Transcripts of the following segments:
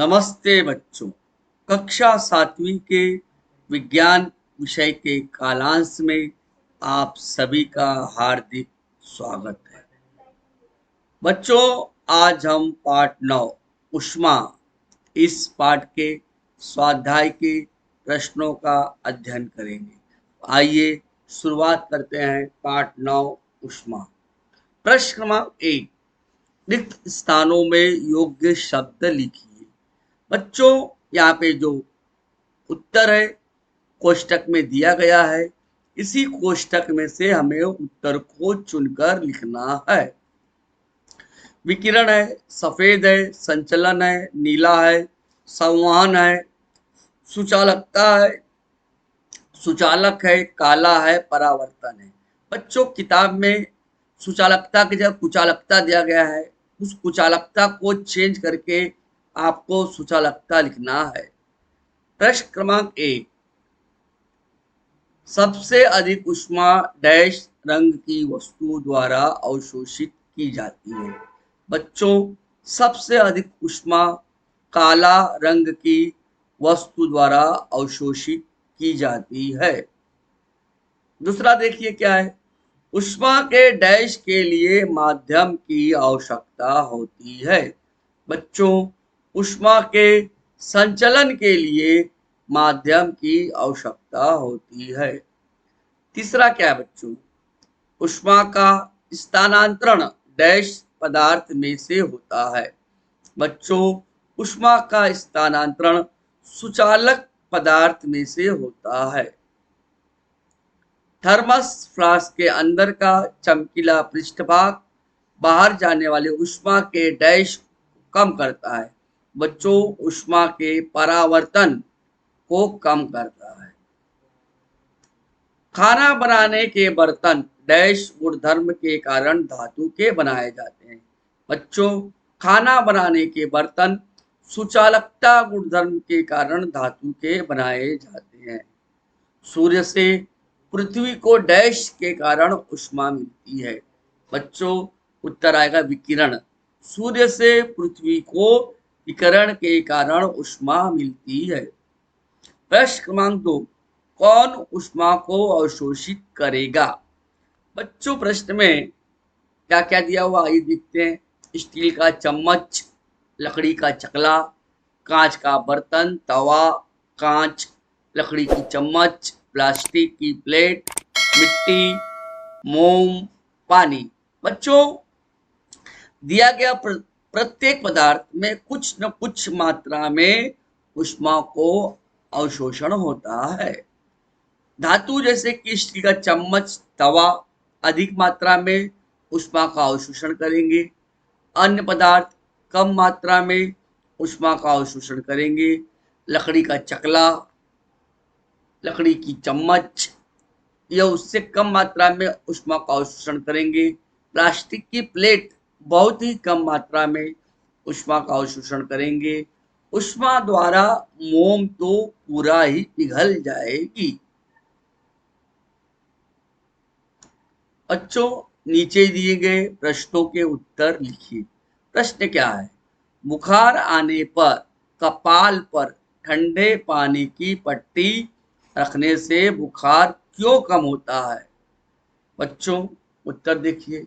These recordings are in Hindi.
नमस्ते बच्चों। कक्षा 7वीं के विज्ञान विषय के कालांश में आप सभी का हार्दिक स्वागत है। बच्चों, आज हम पाठ 9 ऊष्मा इस पाठ के स्वाध्याय के प्रश्नों का अध्ययन करेंगे। आइए शुरुआत करते हैं। पाठ 9 ऊष्मा। प्रश्न क्रमांक 1, रिक्त स्थानों में योग्य शब्द लिखिए। बच्चों, यहाँ पे जो उत्तर है कोष्टक में दिया गया है, इसी कोष्टक में से हमें उत्तर को चुनकर लिखना है। विकिरण है, सफेद है, संचलन है, नीला है, संवहन है, सुचालकता है, सुचालक है, काला है, परावर्तन है। बच्चों, किताब में सुचालकता की जगह कुचालकता दिया गया है, उस कुचालकता को चेंज करके आपको सुचालकता लिखना है। प्रश्न क्रमांक 1, सबसे अधिक ऊष्मा डैश रंग की वस्तु द्वारा अवशोषित की जाती है। बच्चों, सबसे अधिक ऊष्मा काला रंग की वस्तु द्वारा अवशोषित की जाती है। दूसरा देखिए क्या है, ऊष्मा के डैश के लिए माध्यम की आवश्यकता होती है। बच्चों, ऊष्मा के संचलन के लिए माध्यम की आवश्यकता होती है। तीसरा क्या है बच्चों, ऊष्मा का स्थानांतरण डैश पदार्थ में से होता है। बच्चों, ऊष्मा का स्थानांतरण सुचालक पदार्थ में से होता है। थर्मस फ्लास्क के अंदर का चमकीला पृष्ठभाग बाहर जाने वाले ऊष्मा के डैश कम करता है। बच्चों, ऊष्मा के परावर्तन को कम करता है। खाना बनाने के बर्तन डैश गुणधर्म के कारण धातु के बनाए जाते हैं। बच्चों, खाना बनाने के बर्तन सुचालकता गुणधर्म के कारण धातु के बनाए जाते हैं। सूर्य से पृथ्वी को डैश के कारण ऊष्मा मिलती है। बच्चों, उत्तर आएगा विकिरण। सूर्य से पृथ्वी को विकिरण के कारण ऊष्मा मिलती है। प्रश्न क्रमांक 2, कौन ऊष्मा को अवशोषित करेगा। बच्चों, प्रश्न में क्या क्या दिया हुआ आइए देखते हैं। स्टील का चम्मच, लकड़ी का चकला, कांच का बर्तन, तवा, कांच, लकड़ी की चम्मच, प्लास्टिक की प्लेट, मिट्टी, मोम, पानी। बच्चों, दिया गया प्रत्येक पदार्थ में कुछ न कुछ मात्रा में ऊष्मा को अवशोषण होता है। धातु जैसे कि स्टील का चम्मच, तवा अधिक मात्रा में ऊष्मा का अवशोषण करेंगे। अन्य पदार्थ कम मात्रा में ऊष्मा का अवशोषण करेंगे। लकड़ी का चकला, लकड़ी की चम्मच, यह उससे कम मात्रा में ऊष्मा का अवशोषण करेंगे। प्लास्टिक की प्लेट बहुत ही कम मात्रा में ऊष्मा का अवशोषण करेंगे। ऊष्मा द्वारा मोम तो पूरा ही पिघल जाएगी। बच्चों, नीचे दिए गए प्रश्नों के उत्तर लिखिए। प्रश्न क्या है, बुखार आने पर कपाल पर ठंडे पानी की पट्टी रखने से बुखार क्यों कम होता है। बच्चों, उत्तर देखिए।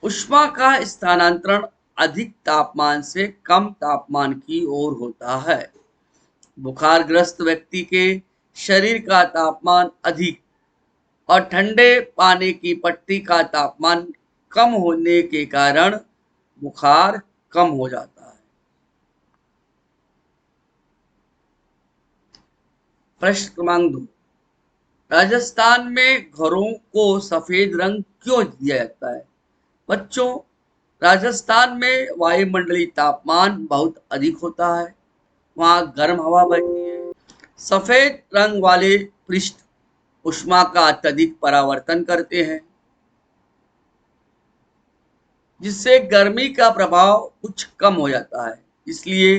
ऊष्मा का स्थानांतरण अधिक तापमान से कम तापमान की ओर होता है। बुखारग्रस्त व्यक्ति के शरीर का तापमान अधिक और ठंडे पानी की पट्टी का तापमान कम होने के कारण बुखार कम हो जाता है। प्रश्न क्रमांक 2, राजस्थान में घरों को सफेद रंग क्यों दिया जाता है। बच्चों, राजस्थान में वायुमंडलीय तापमान बहुत अधिक होता है, वहां गर्म हवा बहती है। सफेद रंग वाले पृष्ठ ऊष्मा का अत्यधिक परावर्तन करते हैं, जिससे गर्मी का प्रभाव कुछ कम हो जाता है। इसलिए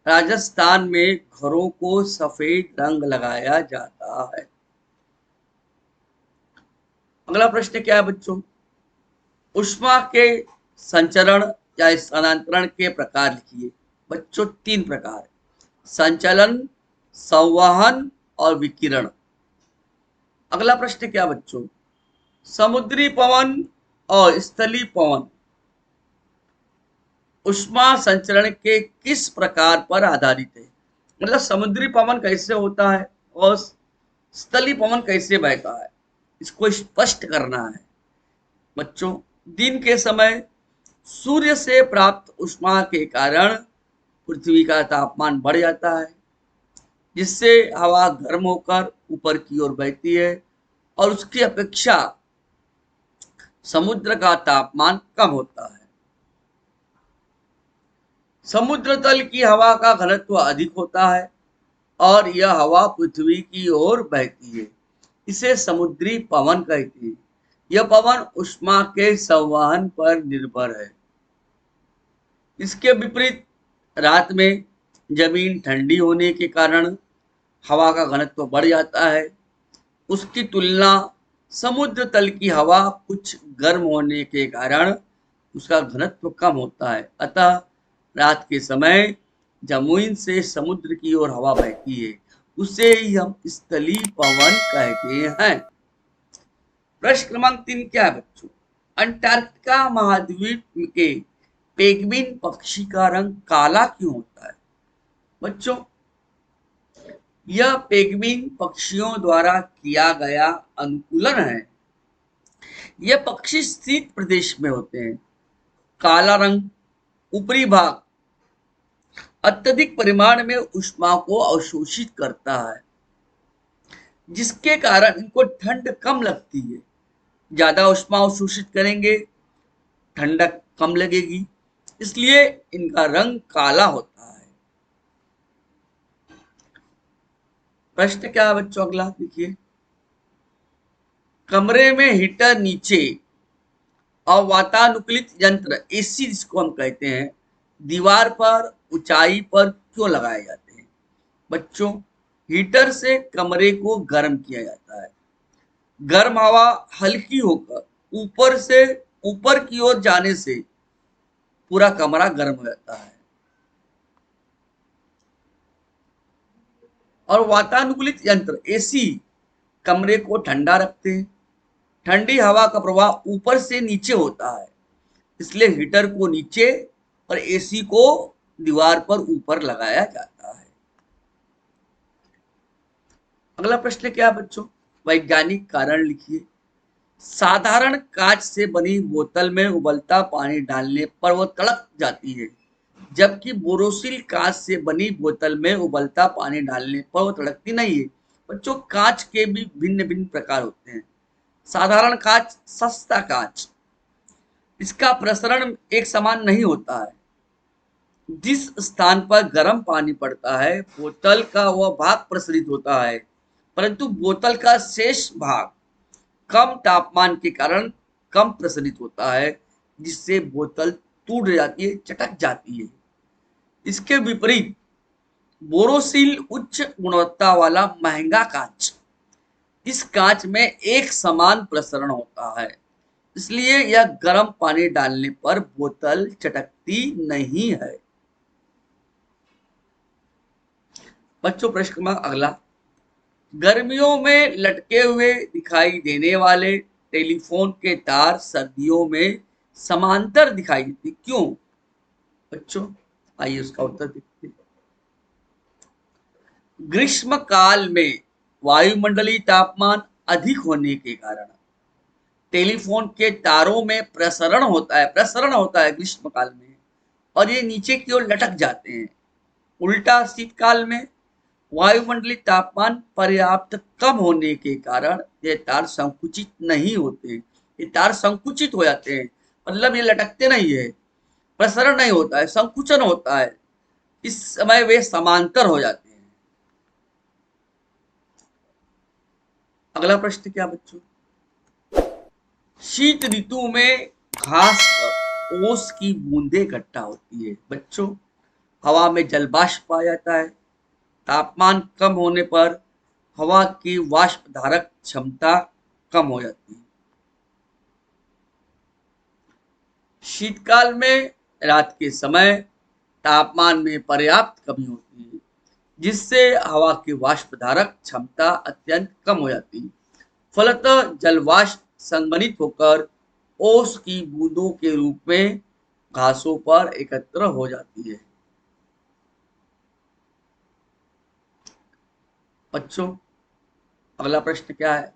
राजस्थान में घरों को सफेद रंग लगाया जाता है। अगला प्रश्न क्या है बच्चों, ऊष्मा के संचरण या स्थानांतरण के प्रकार लिखिए। बच्चों 3 प्रकार: संचलन, संवहन और विकिरण। अगला प्रश्न क्या बच्चों? समुद्री पवन और स्थलीय पवन ऊष्मा संचरण के किस प्रकार पर आधारित है? मतलब समुद्री पवन कैसे होता है और स्थलीय पवन कैसे बहता है, इसको स्पष्ट करना है। बच्चों, दिन के समय सूर्य से प्राप्त ऊष्मा के कारण पृथ्वी का तापमान बढ़ जाता है, जिससे हवा गर्म होकर ऊपर की ओर बहती है और उसकी अपेक्षा समुद्र का तापमान कम होता है। समुद्र तल की हवा का घनत्व अधिक होता है और यह हवा पृथ्वी की ओर बहती है। इसे समुद्री पवन कहते हैं। यह पवन ऊष्मा के संवहन पर निर्भर है। इसके विपरीत रात में जमीन ठंडी होने के कारण हवा का घनत्व बढ़ जाता है। उसकी तुलना समुद्र तल की हवा कुछ गर्म होने के कारण उसका घनत्व कम होता है। अतः रात के समय जमीन से समुद्र की ओर हवा बहती है, उसे ही हम स्थलीय पवन कहते हैं। प्रश्न क्रमांक 3 क्या है बच्चों? अंटार्कटिका महाद्वीप के पेंगुइन पक्षी का रंग काला क्यों होता है? बच्चों, यह पेंगुइन पक्षियों द्वारा किया गया अनुकूलन है। यह पक्षी शीत प्रदेश में होते हैं। काला रंग ऊपरी भाग अत्यधिक परिमाण में ऊष्मा को अवशोषित करता है, जिसके कारण इनको ठंड कम लगती है। ज्यादा ऊष्मा अवशोषित करेंगे, ठंडक कम लगेगी, इसलिए इनका रंग काला होता है। प्रश्न क्या है बच्चों? अगला देखिए, कमरे में हीटर नीचे और वातानुकूलित यंत्र एसी जिसको हम कहते हैं दीवार पर ऊंचाई पर क्यों लगाए जाते हैं? बच्चों, हीटर से कमरे को गर्म किया जाता है। गर्म हवा हल्की होकर ऊपर की ओर जाने से पूरा कमरा गर्म हो जाता है और वातानुकूलित यंत्र एसी कमरे को ठंडा रखते हैं। ठंडी हवा का प्रवाह ऊपर से नीचे होता है, इसलिए हीटर को नीचे और एसी को दीवार पर ऊपर लगाया जाता है। अगला प्रश्न क्या है बच्चों? वैज्ञानिक कारण लिखिए। साधारण कांच से बनी बोतल में उबलता पानी डालने पर वह तड़क जाती है, जबकि बोरोसिल कांच से बनी बोतल में उबलता पानी डालने पर वह तड़कती नहीं है। बच्चों, कांच के भी भिन्न भिन्न प्रकार होते हैं। साधारण कांच सस्ता कांच, इसका प्रसरण एक समान नहीं होता है। जिस स्थान पर गर्म पानी पड़ता है बोतल का वह भाग प्रसरित होता है, परंतु बोतल का शेष भाग कम तापमान के कारण कम प्रसरित होता है, जिससे बोतल टूट जाती है, चटक जाती है। इसके विपरीत बोरोसिल उच्च गुणवत्ता वाला महंगा कांच, इस कांच में एक समान प्रसरण होता है, इसलिए यह गर्म पानी डालने पर बोतल चटकती नहीं है। बच्चों, प्रश्न क्रमांक अगला, गर्मियों में लटके हुए दिखाई देने वाले टेलीफोन के तार सर्दियों में समांतर दिखाई देते क्यों? बच्चों, आइए उसका उत्तर देखते हैं। ग्रीष्म काल में वायुमंडलीय तापमान अधिक होने के कारण टेलीफोन के तारों में प्रसरण होता है ग्रीष्म काल में, और ये नीचे की ओर लटक जाते हैं। उल्टा शीतकाल में वायुमंडलीय तापमान पर्याप्त कम होने के कारण ये तार संकुचित नहीं होते। ये तार संकुचित हो जाते हैं, मतलब ये लटकते नहीं है, प्रसरण नहीं होता है, संकुचन होता है। इस समय वे समांतर हो जाते हैं। अगला प्रश्न क्या बच्चों? शीत ऋतु में घास पर ओस की बूंदें इकट्ठा होती है। बच्चों, हवा में जलवाष्प पाया जाता है। तापमान कम होने पर हवा की वाष्प धारक क्षमता कम हो जाती है। शीतकाल में रात के समय तापमान में पर्याप्त कमी होती है, जिससे हवा की वाष्पधारक क्षमता अत्यंत कम हो जाती है। फलतः जलवाष्प संघनित होकर ओस की बूंदों के रूप में घासों पर एकत्र हो जाती है। बच्चों, अगला प्रश्न क्या है?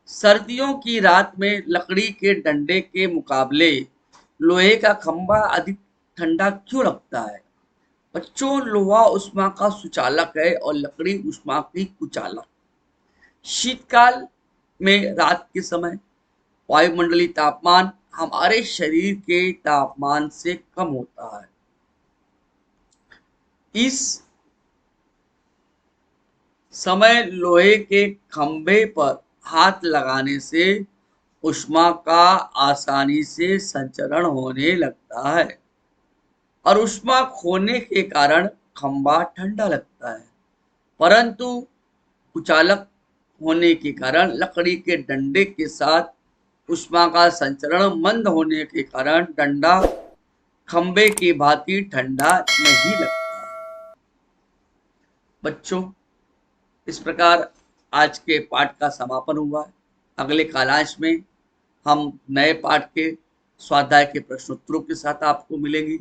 सर्दियों की रात में लकड़ी के डंडे के मुकाबले लोहे का खंभा अधिक ठंडा क्यों लगता है? बच्चों, लोहा ऊष्मा का सुचालक है और लकड़ी ऊष्मा की कुचालक। शीतकाल में रात के समय वायुमंडलीय तापमान हमारे शरीर के तापमान से कम होता है। इस समय लोहे के खंभे पर हाथ लगाने से ऊष्मा का आसानी से संचरण होने लगता है और ऊष्मा खोने के कारण खंभा ठंडा लगता है, परंतु कुचालक होने के कारण लकड़ी के डंडे के साथ ऊष्मा का संचरण मंद होने के कारण डंडा खंबे की भांति ठंडा नहीं लगता। बच्चों, इस प्रकार आज के पाठ का समापन हुआ है। अगले कालांश में हम नए पाठ के स्वाध्याय के प्रश्नोत्तरों के साथ आपको मिलेंगे।